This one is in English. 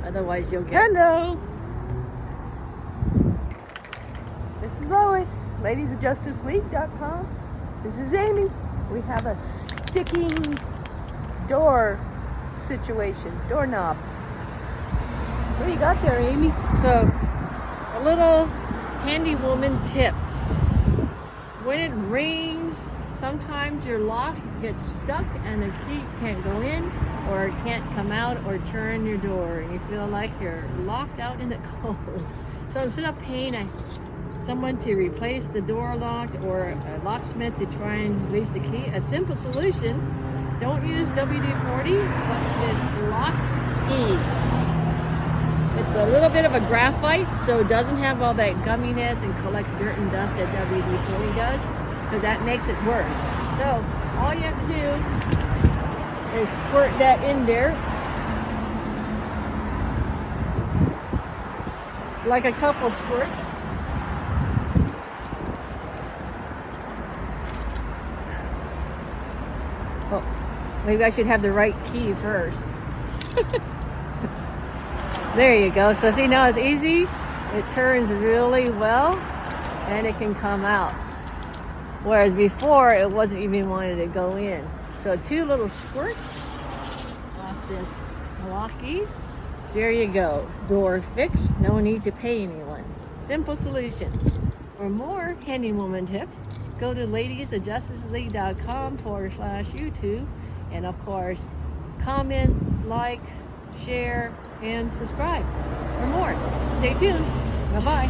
Otherwise, you'll get... Hello. This is Lois, ladiesofjusticeleague.com. This is Amy. We have a sticking door situation, doorknob. What do you got there, Amy? So, a little handy woman tip. When it rains, sometimes your lock gets stuck and the key can't go in or it can't come out or turn your door, and you feel like you're locked out in the cold. So instead of paying someone to replace the door lock or a locksmith to try and release the key, a simple solution: don't use WD-40, but this lock ease. It's a little bit of a graphite, so it doesn't have all that gumminess and collects dirt and dust that WD-40 does, because that makes it worse. So all you have to do is squirt that in there, like a couple squirts. Oh, maybe I should have the right key first. There you go. So see, now it's easy. It turns really well and it can come out. Whereas before it wasn't even wanting to go in. So 2 little squirts off this lockies. There you go. Door fixed. No need to pay anyone. Simple solution. For more handy woman tips, go to ladiesofjusticeleague.com/YouTube, and of course, comment, like, share, and subscribe for more. Stay tuned. Bye-bye.